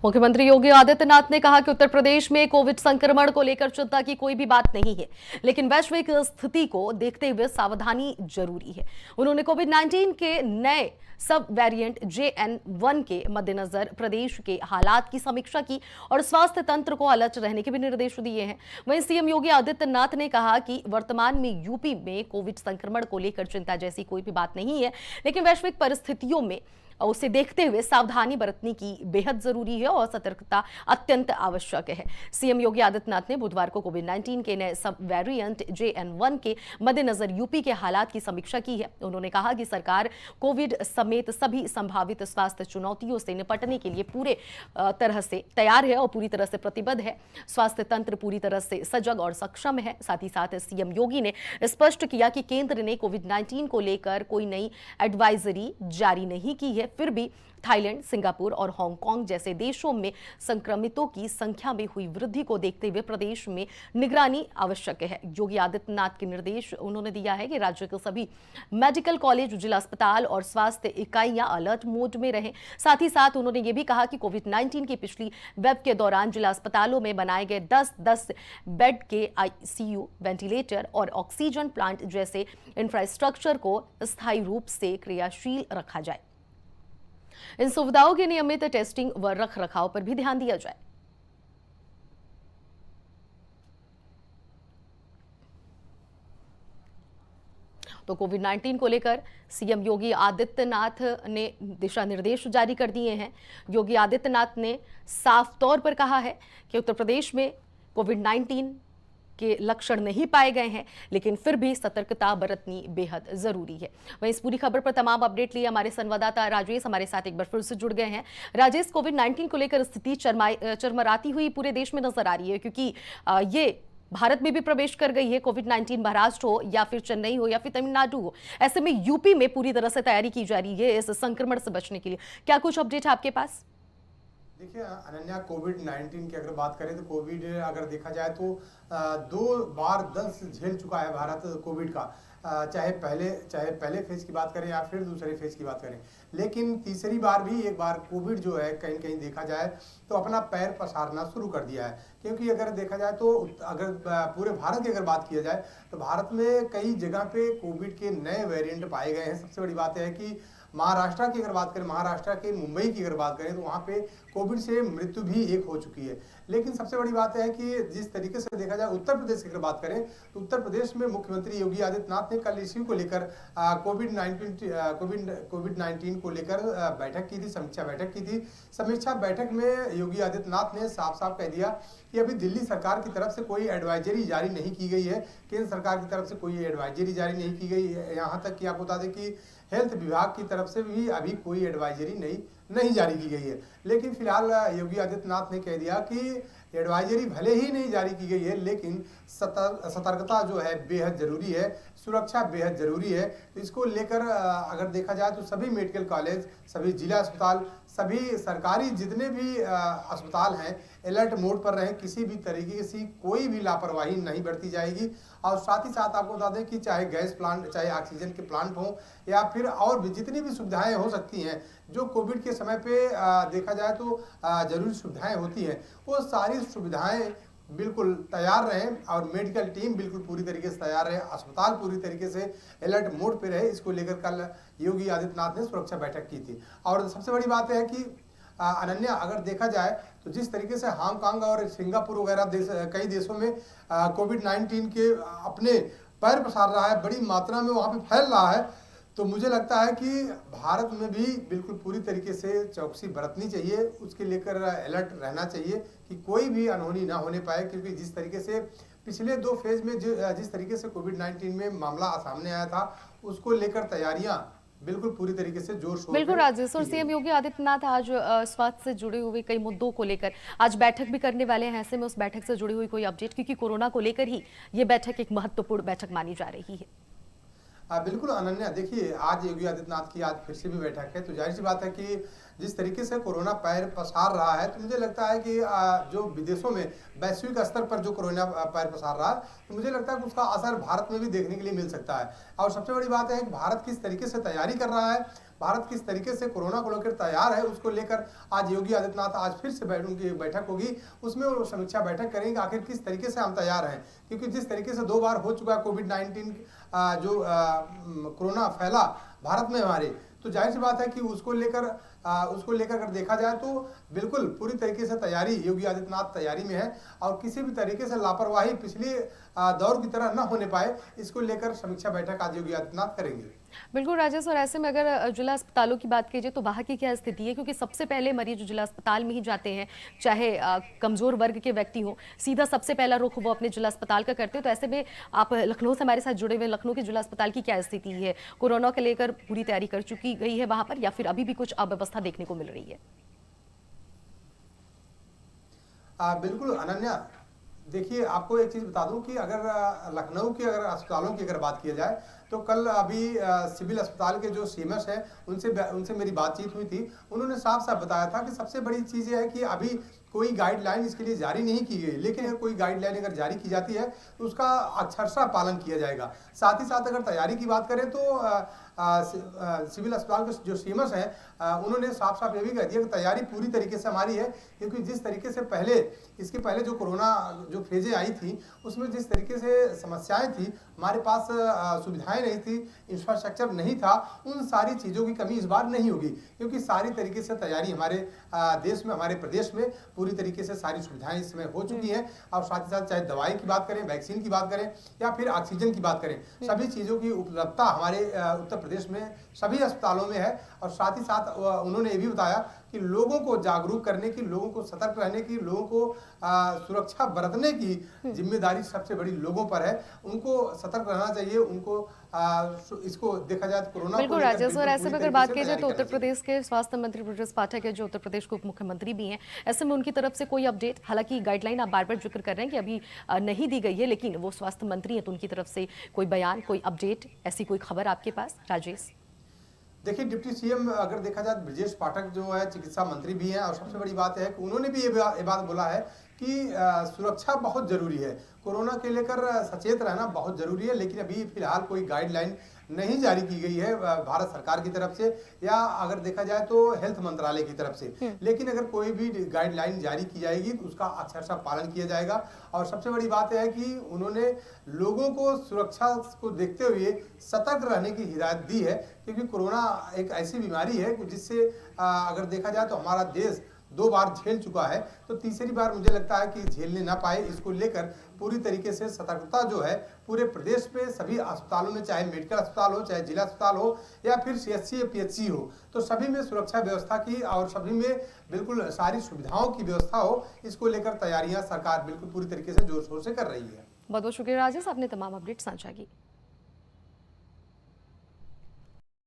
मुख्यमंत्री योगी आदित्यनाथ ने कहा कि उत्तर प्रदेश में कोविड संक्रमण को लेकर चिंता की कोई भी बात नहीं है, लेकिन वैश्विक स्थिति को देखते हुए सावधानी जरूरी है। उन्होंने कोविड-19 के नए सब वेरिएंट JN1 के मद्देनजर प्रदेश के हालात की समीक्षा की और स्वास्थ्य तंत्र को अलर्ट रहने के भी निर्देश दिए हैं। वहीं सीएम योगी आदित्यनाथ ने कहा कि वर्तमान में यूपी में कोविड संक्रमण को लेकर चिंता जैसी कोई भी बात नहीं है, लेकिन वैश्विक परिस्थितियों में उसे देखते हुए सावधानी बरतने की बेहद जरूरी है और सतर्कता अत्यंत आवश्यक है। सीएम योगी आदित्यनाथ ने बुधवार को कोविड-19 के नए सब वेरिएंट JN1 के मद्देनजर यूपी के हालात की समीक्षा की है। उन्होंने कहा कि सरकार कोविड समेत सभी संभावित स्वास्थ्य चुनौतियों से निपटने के लिए पूरे तरह से तैयार है और पूरी तरह से प्रतिबद्ध है। स्वास्थ्य तंत्र पूरी तरह से सजग और सक्षम है। साथ ही साथ सीएम योगी ने स्पष्ट किया कि केंद्र ने कोविड-19 को लेकर कोई नई एडवाइजरी जारी नहीं की है। फिर भी थाईलैंड, सिंगापुर और हांगकांग जैसे देशों में संक्रमितों की संख्या में हुई वृद्धि को देखते हुए प्रदेश में निगरानी आवश्यक है। योगी आदित्यनाथ के निर्देश उन्होंने दिया है कि राज्य के सभी मेडिकल कॉलेज, जिला अस्पताल और स्वास्थ्य इकाइयां अलर्ट मोड में रहें। साथ ही साथ उन्होंने ये भी कहा कि कोविड-19 की पिछली वेव के दौरान जिला अस्पतालों में बनाए गए 10-10 बेड के ICU, वेंटिलेटर और ऑक्सीजन प्लांट जैसे इंफ्रास्ट्रक्चर को स्थायी रूप से क्रियाशील रखा जाए। इन सुविधाओं की नियमित टेस्टिंग व रखरखाव पर भी ध्यान दिया जाए। तो कोविड-19 को लेकर सीएम योगी आदित्यनाथ ने दिशा निर्देश जारी कर दिए हैं। योगी आदित्यनाथ ने साफ तौर पर कहा है कि उत्तर प्रदेश में कोविड-19 के लक्षण नहीं पाए गए हैं, लेकिन फिर भी सतर्कता बरतनी बेहद जरूरी है। वहीं इस पूरी खबर पर तमाम अपडेट लिए हमारे संवाददाता राजेश हमारे साथ एक बार फिर से जुड़ गए हैं। राजेश, कोविड-19 को लेकर स्थिति चरमराती हुई पूरे देश में नजर आ रही है, क्योंकि ये भारत में भी प्रवेश कर गई है। कोविड-19 महाराष्ट्र हो या फिर चेन्नई हो या फिर तमिलनाडु हो, ऐसे में यूपी में पूरी तरह से तैयारी की जा रही है इस संक्रमण से बचने के लिए। क्या कुछ अपडेट है आपके पास? देखिए अनन्या, कोविड-19 की अगर बात करें तो कोविड अगर देखा जाए तो 2 बार दंश झेल चुका है भारत कोविड का। चाहे पहले फेज की बात करें या फिर दूसरे फेज की बात करें, लेकिन तीसरी बार भी एक बार कोविड जो है कहीं कहीं देखा जाए तो अपना पैर पसारना शुरू कर दिया है। क्योंकि अगर देखा जाए तो अगर पूरे भारत की अगर बात किया जाए तो भारत में कई जगह पे कोविड के नए वेरिएंट पाए गए हैं। सबसे बड़ी बात है कि महाराष्ट्र की अगर बात करें, महाराष्ट्र के मुंबई की अगर बात करें तो वहाँ पे कोविड से मृत्यु भी एक हो चुकी है। लेकिन सबसे बड़ी बात है कि जिस तरीके से देखा जाए उत्तर प्रदेश की अगर बात करें तो उत्तर प्रदेश में मुख्यमंत्री योगी आदित्यनाथ ने कल इसी को लेकर कोविड-19 को लेकर बैठक की थी, समीक्षा बैठक की थी। समीक्षा बैठक में योगी आदित्यनाथ ने साफ साफ कह दिया कि अभी दिल्ली सरकार की तरफ से कोई एडवाइजरी जारी नहीं की गई है, केंद्र सरकार की तरफ से कोई एडवाइजरी जारी नहीं की गई है। यहाँ तक कि आपको बता दें कि हेल्थ विभाग की तरफ से भी अभी कोई एडवाइजरी नहीं जारी की गई है। लेकिन फिलहाल योगी आदित्यनाथ ने कह दिया कि एडवाइजरी भले ही नहीं जारी की गई है, लेकिन सतर्कता जो है बेहद जरूरी है, सुरक्षा बेहद जरूरी है। तो इसको लेकर अगर देखा जाए तो सभी मेडिकल कॉलेज, सभी जिला अस्पताल, सभी सरकारी जितने भी अस्पताल हैं अलर्ट मोड पर रहें। किसी भी तरीके की कोई भी लापरवाही नहीं बरती जाएगी। और साथ ही साथ आपको बता दें कि चाहे गैस प्लांट, चाहे ऑक्सीजन के प्लांट हों या फिर और भी जितनी भी सुविधाएं हो सकती हैं जो कोविड के समय पे देखा जाए तो जरूरी सुविधाएं होती हैं, वो सारी सुविधाएं बिल्कुल तैयार रहें और मेडिकल टीम बिल्कुल पूरी तरीके से तैयार रहे, अस्पताल पूरी तरीके से अलर्ट मोड पे रहे। इसको लेकर कल योगी आदित्यनाथ ने सुरक्षा बैठक की थी। और सबसे बड़ी बात है कि अनन्या, अगर देखा जाए तो जिस तरीके से हांगकांग और सिंगापुर वगैरह कई देशों में कोविड-19 के अपने पैर पसार रहा है, बड़ी मात्रा में वहाँ पे फैल रहा है, तो मुझे लगता है कि भारत में भी बिल्कुल पूरी तरीके से चौकसी बरतनी चाहिए, उसके लेकर अलर्ट रहना चाहिए कि कोई भी अनहोनी ना होने पाए। क्योंकि जिस तरीके से पिछले 2 फेज में जिस तरीके से कोविड-19 में मामला सामने आया था, उसको लेकर तैयारियां बिल्कुल पूरी तरीके से जोर शोर। बिल्कुल राजेश, और सीएम योगी आदित्यनाथ आज स्वास्थ्य से जुड़े हुए कई मुद्दों को लेकर आज बैठक भी करने वाले हैं। ऐसे में उस बैठक से जुड़ी हुई कोई अपडेट, क्योंकि कोरोना को लेकर ही ये बैठक एक महत्वपूर्ण बैठक मानी जा रही है। बिल्कुल अनन्या, देखिए आज योगी आदित्यनाथ की आज फिर से भी बैठक है, तो जाहिर सी बात है कि जिस तरीके से कोरोना पैर पसार रहा है, तो मुझे लगता है कि जो विदेशों में वैश्विक स्तर पर जो कोरोना पैर पसार रहा है, तो मुझे लगता है कि उसका असर भारत में भी देखने के लिए मिल सकता है। और सबसे बड़ी बात है कि भारत किस तरीके से तैयारी कर रहा है, भारत किस तरीके से कोरोना को लेकर तैयार है, उसको लेकर आज योगी आदित्यनाथ आज फिर से उनकी बैठक होगी, उसमें वो समीक्षा बैठक करेंगे आखिर किस तरीके से हम तैयार हैं। क्योंकि जिस तरीके से 2 बार हो चुका है कोविड-19 जो कोरोना फैला भारत में हमारे, तो जाहिर सी बात है कि उसको लेकर अगर देखा जाए तो बिल्कुल पूरी तरीके से तैयारी योगी आदित्यनाथ तैयारी में है और किसी भी तरीके से लापरवाही पिछले दौर की तरह न होने पाए, इसको लेकर समीक्षा बैठक आज योगी आदित्यनाथ करेंगे। बिल्कुल राजेश, और ऐसे में अगर जिला अस्पतालों की बात कीजिए तो वहाँ की क्या स्थिति है, क्योंकि सबसे पहले मरीज जिला अस्पताल में ही जाते हैं, चाहे कमजोर वर्ग के व्यक्ति हो, सीधा सबसे पहला रुख वो अपने जिला अस्पताल का करते हैं। तो ऐसे में आप लखनऊ से हमारे साथ जुड़े हुए, लखनऊ के जिला अस्पताल की क्या स्थिति है, कोरोना को लेकर पूरी तैयारी कर चुकी गई है वहां पर या फिर अभी भी कुछ अव्यवस्था देखने को मिल रही है? बिल्कुल अनन्या, देखिए आपको एक चीज बता दूं कि अगर लखनऊ के अगर अस्पतालों की अगर बात किया जाए तो कल अभी सिविल अस्पताल के जो सीएमएस है उनसे मेरी बातचीत हुई थी। उन्होंने साफ साफ बताया था कि सबसे बड़ी चीज ये है कि अभी कोई गाइडलाइन इसके लिए जारी नहीं की गई, लेकिन अगर कोई गाइडलाइन अगर जारी की जाती है तो उसका अक्षरशः पालन किया जाएगा। साथ ही साथ अगर तैयारी की बात करें तो सिविल अस्पताल के जो सीएमएस हैं उन्होंने साफ साफ ये भी कह दिया कि तैयारी पूरी तरीके से हमारी है, क्योंकि जिस तरीके से इसके पहले जो कोरोना जो फेजें आई थी उसमें जिस तरीके से समस्याएं थी, हमारे पास सुविधाएं नहीं थी, इंफ्रास्ट्रक्चर नहीं था, उन सारी चीज़ों की कमी इस बार नहीं होगी, क्योंकि सारी तरीके से तैयारी हमारे देश में, हमारे प्रदेश में पूरी तरीके से सारी सुविधाएं इस समय हो चुकी हैं। और साथ ही साथ चाहे दवाई की बात करें, वैक्सीन की बात करें या फिर ऑक्सीजन की बात करें, सभी चीज़ों की उपलब्धता हमारे उत्तर प्रदेश में सभी अस्पतालों में है। और साथ ही साथ उन्होंने ये भी बताया कि लोगों को जागरूक करने की, लोगों को सतर्क रहने की, लोगों को सुरक्षा बरतने की जिम्मेदारी सबसे बड़ी लोगों पर है। उनको सतर्क रहना चाहिए, उनको इसको देखा जाए तो कोरोना बिल्कुल राजेश, और ऐसे में अगर बात की जाए तो उत्तर प्रदेश के स्वास्थ्य मंत्री ब्रजेश पाठक है जो उत्तर प्रदेश के उप मुख्यमंत्री भी हैं, ऐसे में उनकी तरफ से कोई अपडेट, हालांकि गाइडलाइन आप बार बार जिक्र कर रहे हैं कि अभी नहीं दी गई है, लेकिन वो स्वास्थ्य मंत्री हैं तो उनकी तरफ से कोई बयान, कोई अपडेट, ऐसी कोई खबर आपके पास राजेश? देखिए डिप्टी सीएम अगर देखा जाए ब्रजेश पाठक जो है चिकित्सा मंत्री भी हैं और सबसे बड़ी बात है कि उन्होंने भी ये बात बोला है कि सुरक्षा बहुत जरूरी है, कोरोना के लेकर सचेत रहना बहुत जरूरी है। लेकिन अभी फिलहाल कोई गाइडलाइन नहीं जारी की गई है भारत सरकार की तरफ से या अगर देखा जाए तो हेल्थ मंत्रालय की तरफ से। लेकिन अगर कोई भी गाइडलाइन जारी की जाएगी तो उसका अक्षरशः पालन किया जाएगा। और सबसे बड़ी बात है कि उन्होंने लोगों को सुरक्षा को देखते हुए सतर्क रहने की हिदायत दी है, क्योंकि कोरोना एक ऐसी बीमारी है जिससे अगर देखा जाए तो हमारा देश 2 बार झेल चुका है, तो तीसरी बार मुझे लगता है कि झेलने ना पाए, इसको लेकर पूरी तरीके से सतर्कता जो है पूरे प्रदेश में सभी अस्पतालों में, चाहे मेडिकल अस्पताल हो, चाहे जिला अस्पताल हो या फिर सीएचसी या पीएचसी हो, तो सभी में सुरक्षा व्यवस्था की और सभी में बिल्कुल सारी सुविधाओं की व्यवस्था हो, इसको लेकर तैयारियां सरकार बिल्कुल पूरी तरीके से जोर शोर से कर रही है। बहुत बहुत शुक्रिया राजेश, आपने तमाम अपडेट साझा की।